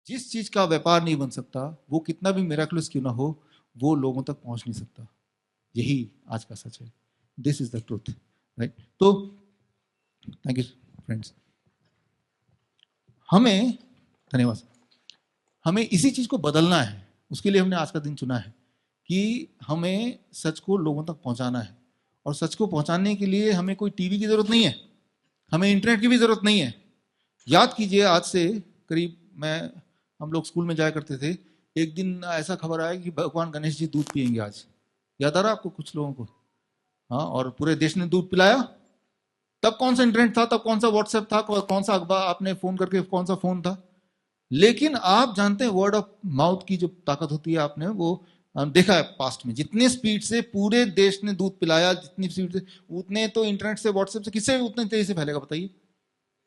जिस चीज का व्यापार नहीं बन सकता, वो कितना भी मिराकुलस क्यों ना हो, वो लोगों तक पहुंच नहीं सकता। यही आज का सच है। This is the truth, right? तो थैंक यू फ्रेंड्स। हमें, धन्यवाद, हमें इसी चीज को बदलना है। उसके लिए हमने आज का दिन चुना है कि हमें सच को लोगों तक पहुंचाना है। और सच को पहुंचाने के लिए हमें कोई टीवी की जरूरत नहीं है, हमें इंटरनेट की भी जरूरत नहीं है। याद कीजिए, आज से करीब हम लोग स्कूल में जाया करते थे, एक दिन ऐसा खबर आया कि भगवान गणेश जी दूध पिएंगे आज। याद आ रहा आपको कुछ लोगों को? हाँ, और पूरे देश ने दूध पिलाया। तब कौन सा इंटरनेट था, तब कौन सा व्हाट्सएप था, कौन सा अखबार आपने फोन करके, कौन सा फोन था? लेकिन आप जानते हैं वर्ड ऑफ माउथ की जो ताकत होती है, आपने वो देखा है पास्ट में, जितने स्पीड से पूरे देश ने दूध पिलाया, जितनी स्पीड से, उतने तो इंटरनेट से, व्हाट्सएप से, किससे उतने तेजी से फैलेगा बताइए?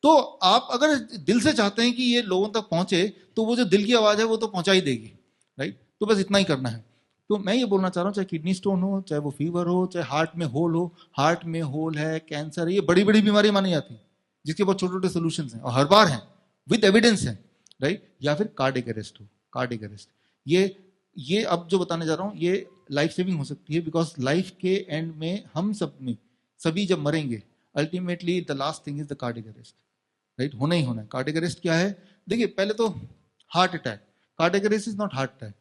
तो आप अगर दिल से चाहते हैं कि ये लोगों तक पहुंचे, तो वो जो दिल की आवाज है वो तो पहुंचा ही देगी, राइट? तो बस इतना ही करना है। तो मैं ये बोलना चाह रहा हूँ, चाहे किडनी स्टोन हो, चाहे वो फीवर हो, चाहे हार्ट में होल हो, हार्ट में होल है, कैंसर है, ये बड़ी बड़ी बीमारी मानी जाती है जिसके बहुत छोटे छोटे सोल्यूशन हैं और हर बार हैं, विद एविडेंस है, राइट? या फिर कार्डियक अरेस्ट हो, कार्डियक अरेस्ट, ये अब जो बताने जा रहा हूँ ये लाइफ सेविंग हो सकती है। बिकॉज लाइफ के एंड में हम सब में, सभी जब मरेंगे, ultimately the last thing is the cardiac arrest, right? होना ही होना है। कार्डियक अरेस्ट क्या है? देखिए, पहले तो heart attack, cardiac arrest is not heart attack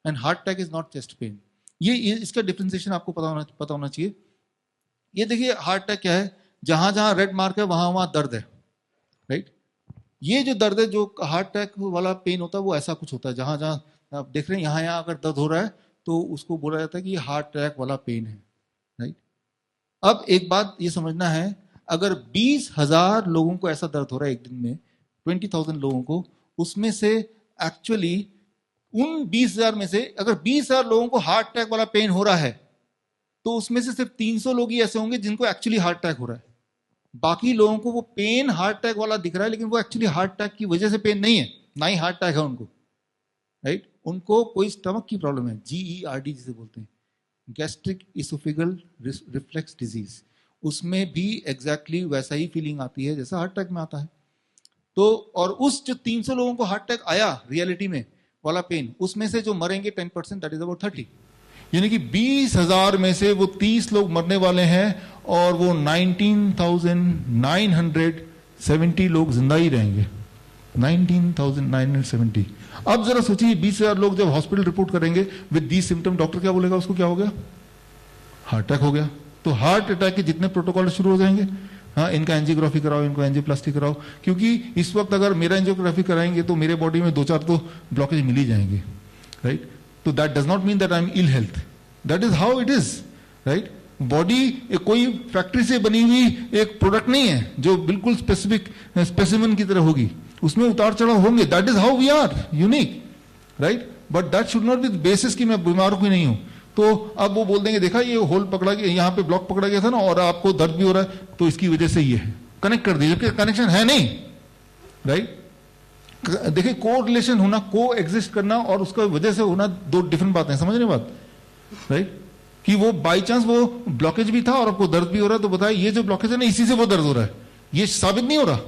and heart attack is not chest pain. ये इसका डिफरेंशिएशन आपको पता होना चाहिए। ये देखिए, हार्ट अटैक क्या है? जहां जहां रेड मार्क है वहां वहां दर्द है, राइट? ये जो दर्द है, जो हार्ट अटैक वाला पेन होता है, वो ऐसा कुछ होता है, जहां जहां आप देख रहे हैं यहाँ यहाँ अगर दर्द हो रहा है तो उसको बोला जाता है कि ये हार्ट अटैक वाला पेन है, राइट? अब एक बात ये समझना है, अगर 20,000 लोगों को ऐसा दर्द हो रहा है एक दिन में, 20,000 लोगों को, उसमें से एक्चुअली उन 20,000 में से अगर 20,000 लोगों को हार्ट अटैक वाला पेन हो रहा है, तो उसमें से सिर्फ 300 लोग ही ऐसे होंगे जिनको एक्चुअली हार्ट अटैक हो रहा है। बाकी लोगों को वो पेन हार्ट अटैक वाला दिख रहा है, लेकिन वो एक्चुअली हार्ट अटैक की वजह से पेन नहीं है, ना ही हार्ट अटैक है उनको, राइट? उनको कोई स्टमक की प्रॉब्लम है, GERD जिसे बोलते हैं, गैस्ट्रिक इसोफेगल रिफ्लेक्स डिजीज। उसमें भी एग्जैक्टली वैसा ही फीलिंग आती है जैसा हार्ट अटैक में आता है। तो और उस जो 300 लोगों को हार्ट अटैक आया रियलिटी में वाला पेन, उसमें से जो मरेंगे 10%, दैट इज अबाउट 30। यानी कि 20,000 में से वो 30 लोग मरने वाले हैं और वो 19,970 लोग जिंदा ही रहेंगे। 19,970। अब जरा सोचिए, 20,000 लोग जब हॉस्पिटल रिपोर्ट करेंगे विद दी सिम्टम, डॉक्टर क्या बोलेगा उसको? क्या हो गया? हार्ट अटैक हो गया। तो हार्ट अटैक के जितने प्रोटोकॉल शुरू हो जाएंगे, हाँ, इनका एंजियोग्राफी कराओ, इनको एंजियोप्लास्टी कराओ, क्योंकि इस वक्त अगर मेरा एंजियोग्राफी कराएंगे तो मेरे बॉडी में 2-4 तो ब्लॉकेज मिल ही जाएंगे, राइट? तो that does not mean that I am ill health, that is how it is, right? Body कोई फैक्ट्री से बनी हुई एक प्रोडक्ट नहीं है जो बिल्कुल स्पेसिफिक स्पेसिमेन की तरह होगी, उसमें उतार चढ़ाव होंगे। That is how we are unique, right? But that should not be basis कि मैं बीमार कोई नहीं हूं। तो अब वो बोल देंगे, देखा ये होल पकड़ा गया, यहाँ पे ब्लॉक पकड़ा गया था ना, और आपको दर्द भी हो रहा है, तो इसकी वजह से ये है, कनेक्ट कर दीजिए, जबकि कनेक्शन है नहीं, राइट? देखिए, को रिलेशन होना, को एग्जिस्ट करना और उसका वजह से होना दो डिफरेंट बातें हैं, समझ रहे बात, राइट? कि वो बाई चांस वो ब्लॉकेज भी था और आपको दर्द भी हो रहा है, तो बताए ये जो ब्लॉकेज है ना, इसी से वो दर्द हो रहा है, ये साबित नहीं हो रहा,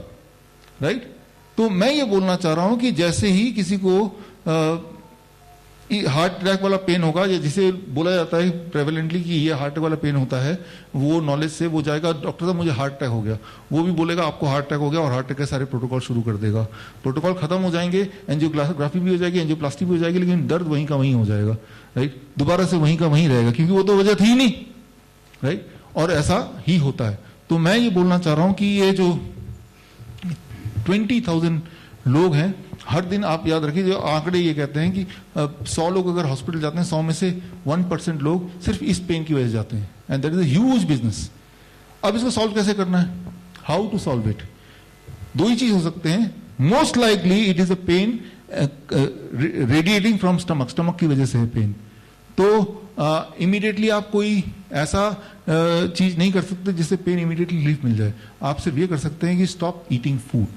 राइट? तो मैं ये बोलना चाह रहा हूं कि जैसे ही किसी को हार्ट अटैक वाला पेन होगा, या जिसे बोला जाता है प्रेवलेंटली कि ये हार्ट अटैक वाला पेन होता है, वो नॉलेज से वो जाएगा, डॉक्टर साहब मुझे हार्ट अटैक हो गया, वो भी बोलेगा आपको हार्ट अटैक हो गया, और हार्ट अटैक के सारे प्रोटोकॉल शुरू कर देगा। प्रोटोकॉल खत्म हो जाएंगे, एंजियोग्राफी भी हो जाएगी, एंजियोप्लास्टी भी हो जाएगी, लेकिन दर्द वहीं का वहीं हो जाएगा, राइट? दोबारा से वहीं का वहीं रहेगा, क्योंकि वो तो वजह थी ही नहीं, राइट? और ऐसा ही होता है। तो मैं ये बोलना चाह रहा हूं कि ये जो 20,000 लोग हैं हर दिन, आप याद रखिए, जो आंकड़े ये कहते हैं कि 100 लोग अगर हॉस्पिटल जाते हैं, 100 में से 1% लोग सिर्फ इस पेन की वजह से जाते हैं, and that is a huge business. अब इसको सॉल्व कैसे करना है? How to solve it? दो ही चीज हो सकते हैं। Most likely it is a pain radiating from stomach, stomach की वजह से है पेन। तो इमीडिएटली आप कोई ऐसा चीज नहीं कर सकते जिससे पेन इमीडिएटली रिलीफ मिल जाए। आप सिर्फ ये कर सकते हैं कि stop eating food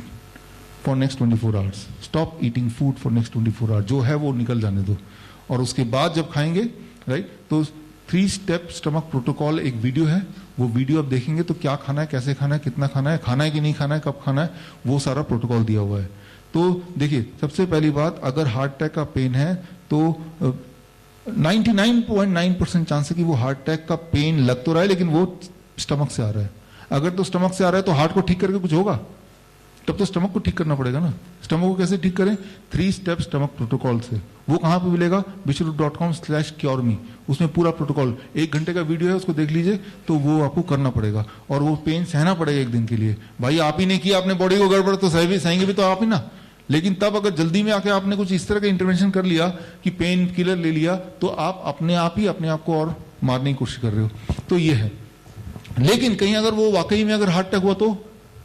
for next 24 hours, stop eating food for next 24 hours, जो है वो निकल जाने दो, और उसके बाद जब खाएंगे, राइट, तो 3 स्टेप स्टमक प्रोटोकॉल एक वीडियो है, वो वीडियो आप देखेंगे तो क्या खाना है, कैसे खाना है, कितना खाना है कि नहीं खाना है, कब खाना है, वो सारा प्रोटोकॉल दिया हुआ है। तो देखिए, सबसे पहली बात, अगर हार्ट अटैक का पेन है तो 99.9% चांस है कि वो हार्ट अटैक का पेन लग तो रहा है लेकिन वो स्टमक से आ रहा है। अगर तो स्टमक से आ रहा है तो हार्ट को ठीक करके कुछ होगा, तब तो स्टमक को ठीक करना पड़ेगा ना। स्टमक को कैसे ठीक करें? 3 स्टेप स्टमक प्रोटोकॉल से। वो कहाँ पे मिलेगा? विश्वरूप.com/क्योर मी, उसमें पूरा प्रोटोकॉल 1 घंटे का वीडियो है, उसको देख लीजिए। तो वो आपको करना पड़ेगा और वो पेन सहना पड़ेगा 1 दिन के लिए। भाई आप ही ने किया, अपने बॉडी को गड़बड़, तो सहेंगे भी तो आप ही ना। लेकिन तब अगर जल्दी में आके आपने कुछ इस तरह का इंटरवेंशन कर लिया कि पेन किलर ले लिया, तो आप अपने आप को और मारने की कोशिश कर रहे हो। तो ये है। लेकिन कहीं अगर वो वाकई में अगर हार्ट अटैक हुआ, तो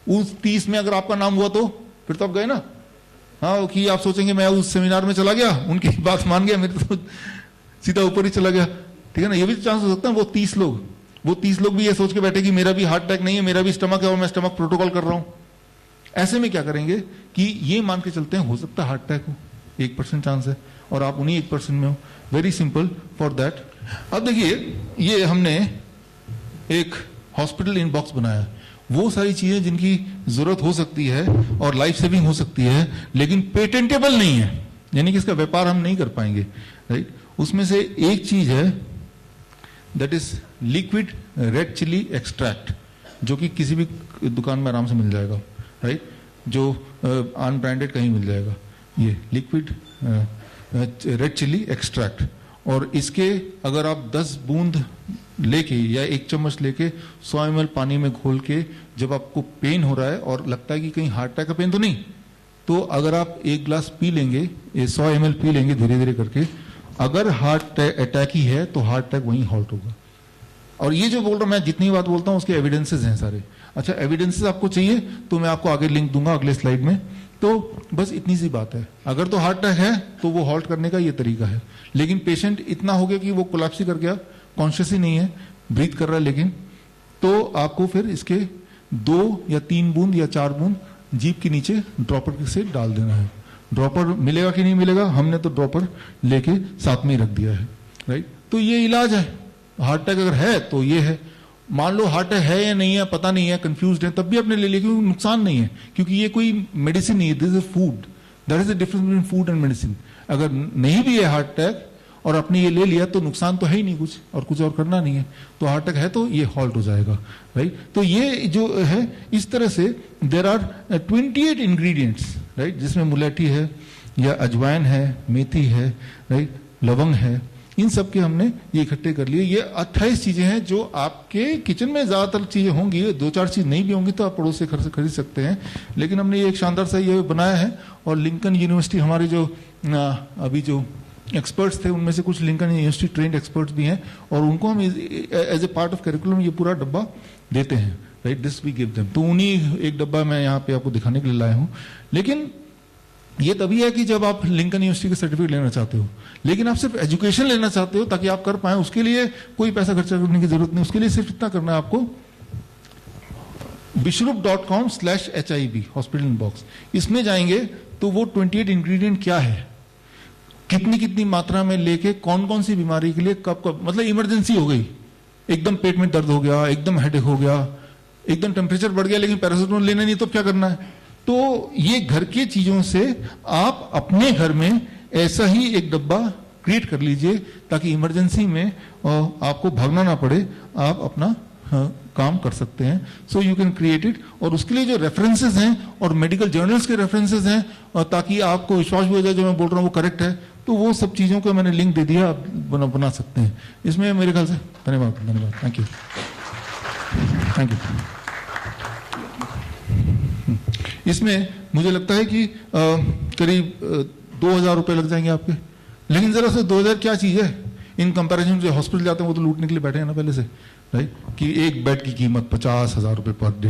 उस 30 में अगर आपका नाम हुआ, तो फिर तो आप गए ना। हाँ, कि आप सोचेंगे मैं उस सेमिनार में चला गया, उनकी बात मान गया, मेरे तो सीधा ऊपर ही चला गया, ठीक है ना। ये भी चांस हो सकता है वो 30 लोग भी ये सोच के बैठे कि मेरा भी हार्ट अटैक नहीं है, मेरा भी स्टमक है और मैं स्टमक प्रोटोकॉल कर रहा हूं। ऐसे में क्या करेंगे कि ये मान के चलते हैं हो सकता है हार्ट अटैक हो, 1% चांस है और आप उन्हीं 1% में हो। Very simple for that. अब देखिए, ये हमने एक हॉस्पिटल इनबॉक्स बनाया, वो सारी चीजें जिनकी जरूरत हो सकती है और लाइफ सेविंग हो सकती है, लेकिन पेटेंटेबल नहीं है, यानी कि इसका व्यापार हम नहीं कर पाएंगे, राइट। उसमें से एक चीज है, that is liquid red chilli extract, जो कि किसी भी दुकान में आराम से मिल जाएगा, राइट, जो अनब्रांडेड कहीं मिल जाएगा। ये लिक्विड रेड चिली एक्सट्रैक्ट, और इसके अगर आप 10 बूंद लेके या 1 चम्मच लेके 100 ml पानी में घोल के, जब आपको पेन हो रहा है और लगता है कि कहीं हार्ट अटैक का पेन तो नहीं, तो अगर आप 1 गिलास पी लेंगे, ये 100 ml पी लेंगे धीरे धीरे करके, अगर हार्ट अटैक ही है तो हार्ट अटैक वहीं हॉल्ट होगा। और ये जो बोल रहा हूं मैं, जितनी बात बोलता हूं उसके एविडेंसेस हैं सारे। अच्छा, एविडेंसेस आपको चाहिए तो मैं आपको आगे लिंक दूंगा अगले स्लाइड में। तो बस इतनी सी बात है, अगर तो हार्ट अटैक है तो वो हॉल्ट करने का ये तरीका है। लेकिन पेशेंट इतना हो गया कि वो कोलैप्स ही कर गया, कॉन्शियस ही नहीं है, ब्रीथ कर रहा है लेकिन, तो आपको फिर इसके 2 या 3 बूंद या 4 बूंद जीभ के नीचे ड्रॉपर से डाल देना है। ड्रॉपर मिलेगा कि नहीं मिलेगा, हमने तो ड्रॉपर लेके साथ में ही रख दिया है, राइट। तो ये इलाज है। हार्ट अटैक अगर है तो ये है। मान लो हार्ट अटैक है या नहीं है, पता नहीं है, कंफ्यूज्ड है, तब भी आपने ले लिया, क्योंकि नुकसान नहीं है, क्योंकि ये कोई मेडिसिन नहीं है, this is food. That is the difference between food and medicine. अगर नहीं भी है हार्ट अटैक और आपने ये ले लिया तो नुकसान तो है ही नहीं कुछ, और कुछ और करना नहीं है, तो हार्ट अटैक है तो ये हॉल्ट हो जाएगा, राइट। तो ये जो है, इस तरह से देयर आर 28 इंग्रेडिएंट्स, राइट, जिसमें मुलेठी है या अजवाइन है, मेथी है, राइट, लवंग है, इन सब के हमने ये इकट्ठे कर लिए। ये 28 चीजें हैं जो आपके किचन में ज्यादातर चीजें होंगी, 2-4 चीज नहीं भी होंगी तो आप पड़ोस से खरीद सकते हैं। लेकिन हमने ये एक शानदार सा ये बनाया है, और लिंकन यूनिवर्सिटी, हमारे जो अभी जो एक्सपर्ट्स थे उनमें से कुछ लिंकन यूनिवर्सिटी ट्रेंड एक्सपर्ट्स भी हैं, और उनको हम as a part of curriculum ये पूरा डब्बा देते हैं, right, this we give them. तो उन्हीं एक डब्बा मैं यहाँ पे आपको दिखाने के लिए लाया हूँ। लेकिन ये तभी है कि जब आप लिंकन यूनिवर्सिटी का सर्टिफिकेट लेना चाहते हो, लेकिन आप सिर्फ एजुकेशन लेना चाहते हो ताकि आप कर पाए, उसके लिए कोई पैसा खर्चा करने की जरूरत नहीं। उसके लिए सिर्फ इतना करना है आपको, विश्वरूप.com/HIB हॉस्पिटल इनबॉक्स, इसमें जाएंगे तो वो 28 इंग्रेडिएंट क्या है, कितनी कितनी मात्रा में लेके, कौन कौन सी बीमारी के लिए कब कब, मतलब इमरजेंसी हो गई, एकदम पेट में दर्द हो गया, एकदम हेडेक हो गया, एकदम टेम्परेचर बढ़ गया लेकिन पैरासिटामोल लेना नहीं, तो क्या करना है। तो ये घर की चीजों से आप अपने घर में ऐसा ही एक डब्बा क्रिएट कर लीजिए ताकि इमरजेंसी में आपको भागना ना पड़े, आप अपना काम कर सकते हैं। So you can create it. और उसके लिए जो रेफरेंसेस हैं और मेडिकल जर्नल्स के रेफरेंसेस हैं, और ताकि आपको विश्वास भी हो जाए जो मैं बोल रहा हूँ वो करेक्ट है, तो वो सब चीजों का मैंने लिंक दे दिया, आप बना सकते हैं इसमें, मेरे ख्याल से। धन्यवाद, थैंक यू, थैंक यू। इसमें मुझे लगता है कि करीब 2000 रुपए लग जाएंगे आपके, लेकिन जरा से 2000 क्या चीज है इन कंपैरिजन। जो हॉस्पिटल जाते हैं वो तो लूटने के लिए बैठे हैं ना पहले से, राइट, कि एक बेड की कीमत 50,000 रुपए पर डे।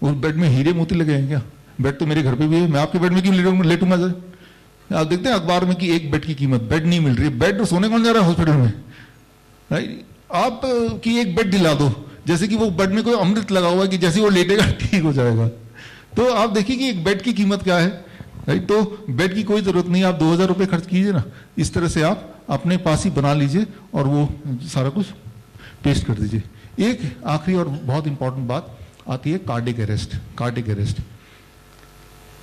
उस बेड में हीरे मोती लगे हैं क्या? बेड तो मेरे घर पे भी है, मैं आपके बेड में क्यों लेटूंगा सर। आप देखते हैं अखबार में कि एक बेड की कीमत, बेड नहीं मिल रही, बेड सोने कौन जा रहा है हॉस्पिटल में, राइट। आप की एक बेड दिला दो, जैसे कि वो बेड में कोई अमृत लगा हुआ है कि जैसे वो लेटेगा ठीक हो जाएगा। तो आप देखिए कि एक बेड की कीमत क्या है, राइट। तो बेड की कोई जरूरत नहीं, आप 2000 रुपए खर्च कीजिए ना, इस तरह से आप अपने पास ही बना लीजिए और वो सारा कुछ पेस्ट कर दीजिए। एक आखिरी और बहुत इंपॉर्टेंट बात आती है, cardiac arrest. Cardiac arrest,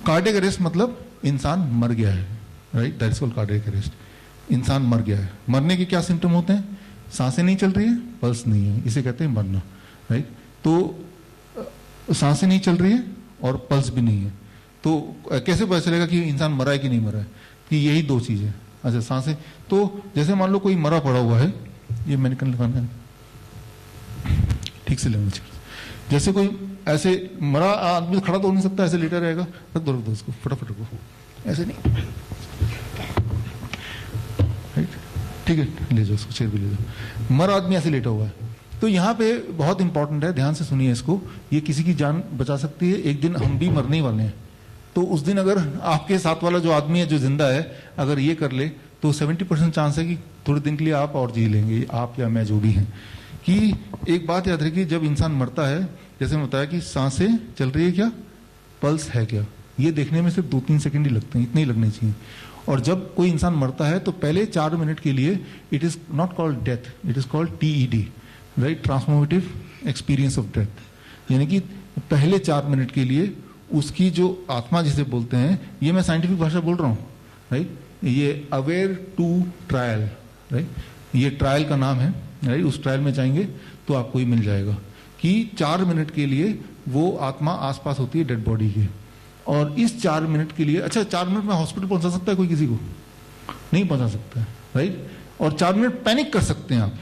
cardiac arrest मतलब इंसान मर गया है, right, that is called cardiac arrest. इंसान मर गया है। मरने के क्या सिम्टम होते हैं? सांसें नहीं चल रही है, पल्स नहीं है, इसे कहते हैं मरना, राइट। तो सांसें नहीं चल रही है और पल्स भी नहीं है, तो कैसे पता चलेगा कि इंसान मरा है कि नहीं मरा है? कि यही दो चीजें। अच्छा, सांसें, तो जैसे मान लो कोई मरा पड़ा हुआ है, ये मैंने लगाना है, ठीक से लेना चाहिए। जैसे कोई ऐसे मरा आदमी खड़ा तो हो नहीं सकता, ऐसे लेटा रहेगा, रख दो उसको, फटाफट रखो, ऐसे नहीं, राइट, ठीक है, ले जाओ उसको, चेयर पे ले जाओ। मरा आदमी ऐसे लेटा हुआ है। तो यहाँ पे बहुत इंपॉर्टेंट है, ध्यान से सुनिए इसको, ये किसी की जान बचा सकती है। एक दिन हम भी मरने वाले हैं, तो उस दिन अगर आपके साथ वाला जो आदमी है जो जिंदा है, अगर ये कर ले तो 70% चांस है कि थोड़े दिन के लिए आप और जी लेंगे, आप या मैं जो भी हैं। कि एक बात याद रखिए, जब इंसान मरता है, जैसे मैं बताया कि सांसें चल रही है क्या, पल्स है क्या, ये देखने में सिर्फ 2-3 सेकंड ही लगते हैं, इतने ही लगने चाहिए। और जब कोई इंसान मरता है तो पहले 4 मिनट के लिए it is not called death, it is called TED, right, transformative experience of death. यानी कि पहले 4 मिनट के लिए उसकी जो आत्मा जिसे बोलते हैं, ये मैं साइंटिफिक भाषा बोल रहा हूँ, राइट, ये अवेयर टू ट्रायल, राइट, ये ट्रायल का नाम है, राइट। उस ट्रायल में जाएंगे तो आपको ही मिल जाएगा कि 4 मिनट के लिए वो आत्मा आसपास होती है डेड बॉडी के। और इस 4 मिनट के लिए, अच्छा 4 मिनट में हॉस्पिटल पहुंचा सकता है कोई किसी को? नहीं पहुंचा सकता है, राइट। और 4 मिनट पैनिक कर सकते हैं आप,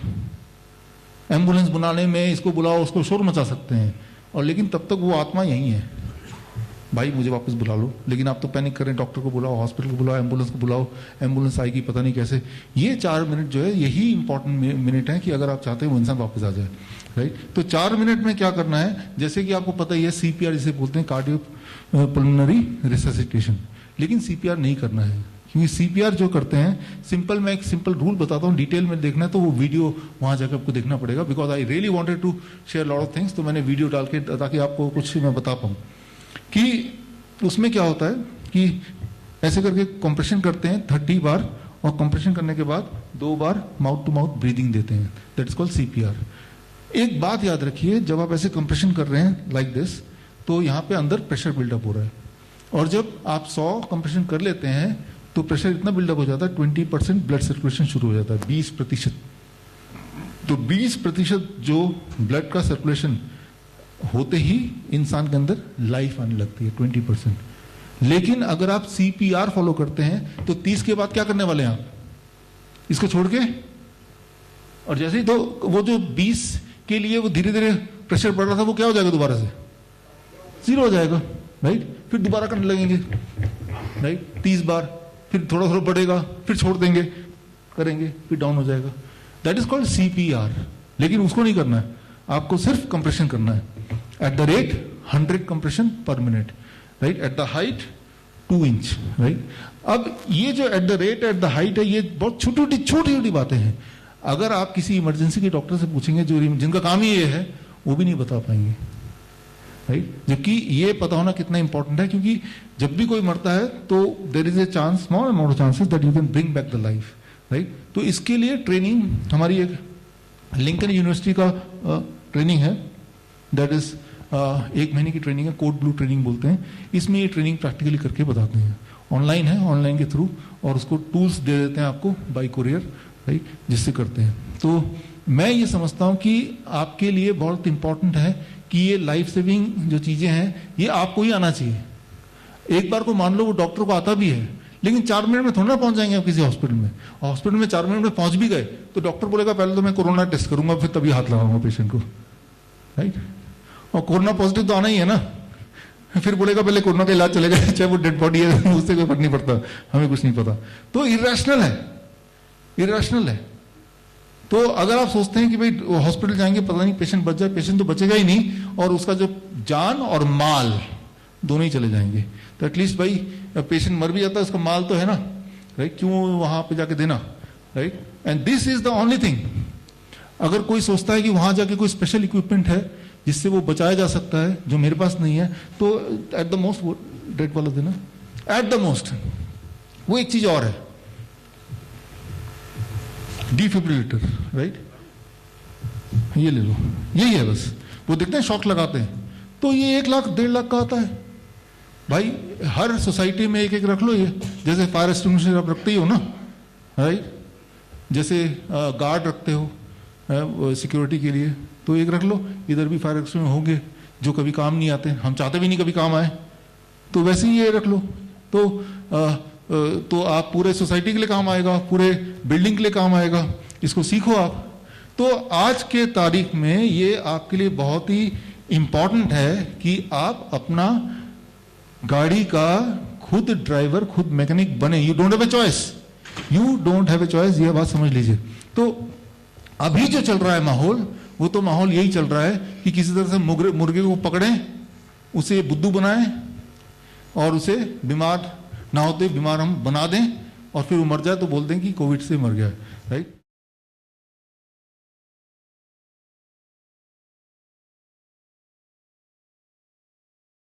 एम्बुलेंस बुलाने में, इसको बुलाओ उसको, शोर मचा सकते हैं, और लेकिन तब तक वो आत्मा यही है, भाई मुझे वापस बुला लो। लेकिन आप तो पैनिक करें, डॉक्टर को बुलाओ, हॉस्पिटल को बुलाओ, एम्बुलेंस को बुलाओ, एम्बुलेंस आएगी पता नहीं कैसे। ये 4 मिनट जो है यही इंपॉर्टेंट मिनट है कि अगर आप चाहते हैं वो इंसान वापस आ जाए, राइट। तो 4 मिनट में क्या करना है, जैसे कि आपको पता ही है CPR जिसे बोलते हैं, कार्डियो पल्मोनरी रिससिटेशन, लेकिन CPR नहीं करना है, क्योंकि CPR जो करते हैं, सिंपल, मैं एक सिंपल रूल बताता हूँ, डिटेल में देखना है तो वो वीडियो वहां जाकर आपको देखना पड़ेगा, because I really wanted to share lot of things, तो मैंने वीडियो डाल के ताकि आपको कुछ मैं बता पाऊँ कि उसमें क्या होता है कि ऐसे करके कंप्रेशन करते हैं 30 बार, और कंप्रेशन करने के बाद 2 बार माउथ टू माउथ ब्रीदिंग देते हैं, दैट इज कॉल्ड CPR। एक बात याद रखिए, जब आप ऐसे कंप्रेशन कर रहे हैं लाइक दिस, तो यहाँ पे अंदर प्रेशर बिल्डअप हो रहा है, और जब आप 100 कंप्रेशन कर लेते हैं तो प्रेशर इतना बिल्डअप हो जाता है, 20% ब्लड सर्कुलेशन शुरू हो जाता है, 20%। तो 20% जो ब्लड का सर्कुलेशन होते ही इंसान के अंदर लाइफ आने लगती है, 20%। लेकिन अगर आप CPR फॉलो करते हैं तो 30 के बाद क्या करने वाले हैं आप, इसको छोड़ के, और जैसे ही तो वो जो 20 के लिए वो धीरे धीरे प्रेशर बढ़ रहा था, वो क्या हो जाएगा, दोबारा से 0 हो जाएगा, राइट। फिर दोबारा करने लगेंगे, राइट, 30 बार, फिर थोड़ा थोड़ा बढ़ेगा, फिर छोड़ देंगे, करेंगे, फिर डाउन हो जाएगा, दैट इज कॉल्ड CPR। लेकिन उसको नहीं करना है, आपको सिर्फ कंप्रेशन करना है एट द रेट 100 कंप्रेशन पर minute, right, at the height 2 inch, right. अब ये जो at the rate, at the height है, ये बहुत छोटी छोटी बातें हैं। अगर आप किसी इमरजेंसी के डॉक्टर से पूछेंगे जो जिनका काम ही ये है, वो भी नहीं बता पाएंगे, राइट। जबकि ये पता होना कितना इंपॉर्टेंट है, क्योंकि जब भी कोई मरता है तो there is a chance, small amount of chances that you can bring back the life, right. तो इसके लिए ट्रेनिंग, हमारी एक लिंकन यूनिवर्सिटी का ट्रेनिंग है, दैट इज 1 महीने की ट्रेनिंग है, कोड ब्लू ट्रेनिंग बोलते हैं। इसमें ये ट्रेनिंग प्रैक्टिकली करके बताते हैं, ऑनलाइन है, ऑनलाइन के थ्रू, और उसको टूल्स दे देते हैं आपको बाय कुरियर, राइट, जिससे करते हैं। तो मैं ये समझता हूँ कि आपके लिए बहुत इंपॉर्टेंट है कि ये लाइफ सेविंग जो चीजें हैं ये आपको ही आना चाहिए। एक बार को मान लो वो डॉक्टर को आता भी है, लेकिन 4 मिनट में थोड़ा ना पहुंच जाएंगे आप किसी हॉस्पिटल में। हॉस्पिटल में 4 मिनट में पहुंच भी गए तो डॉक्टर बोलेगा पहले तो मैं कोरोना टेस्ट करूंगा, फिर तभी हाथ लगाऊंगा पेशेंट को, राइट। और कोरोना पॉजिटिव तो आना ही है ना, फिर बोलेगा पहले कोरोना का इलाज चलेगा, चाहे वो डेड बॉडी है, उससे कोई फर्क नहीं पड़ता, हमें कुछ नहीं पता। तो इरेशनल है, इरेशनल है। तो अगर आप सोचते हैं कि भाई हॉस्पिटल जाएंगे पता नहीं पेशेंट बच जाए, पेशेंट तो बचेगा ही नहीं, और उसका जो जान और माल दोनों ही चले जाएंगे। तो एटलीस्ट भाई पेशेंट मर भी जाता है, उसका माल तो है ना, राइट, क्यों वहां पे जाके देना, right. And this is the only thing. अगर कोई सोचता है कि वहां जाके कोई स्पेशल इक्विपमेंट है जिससे वो बचाया जा सकता है, जो मेरे पास नहीं है, तो एट द मोस्ट डेड वाला देना, एट द मोस्ट। वो एक चीज और है, डिफिब्रिलेटर, राइट, ये ले लो, यही है बस। वो देखते हैं शॉक लगाते हैं, तो ये 1 लाख 1.5 लाख का आता है, भाई हर सोसाइटी में एक एक रख लो, ये जैसे फायर एक्सटिंग्विशर आप रखते ही हो ना, राइट, जैसे गार्ड रखते हो सिक्योरिटी के लिए, तो एक रख लो। इधर भी फायर एक्सटिंग्विशर होंगे जो कभी काम नहीं आते, हम चाहते भी नहीं कभी काम आए, तो वैसे ही ये रख लो। तो आप पूरे सोसाइटी के लिए काम आएगा, पूरे बिल्डिंग के लिए काम आएगा, इसको सीखो आप। तो आज के तारीख में ये आपके लिए बहुत ही इंपॉर्टेंट है कि आप अपना गाड़ी का खुद ड्राइवर, खुद मैकेनिक बने। You don't have a choice, you don't have a choice, ये बात समझ लीजिए। तो अभी जो चल रहा है माहौल, वो तो माहौल यही चल रहा है कि किसी तरह से मुर्गे को पकड़ें, उसे बुद्धू बनाएं और उसे बीमार ना होते बीमार हम बना दें, और फिर वो मर जाए तो बोल दें कि कोविड से मर गया है, राइट।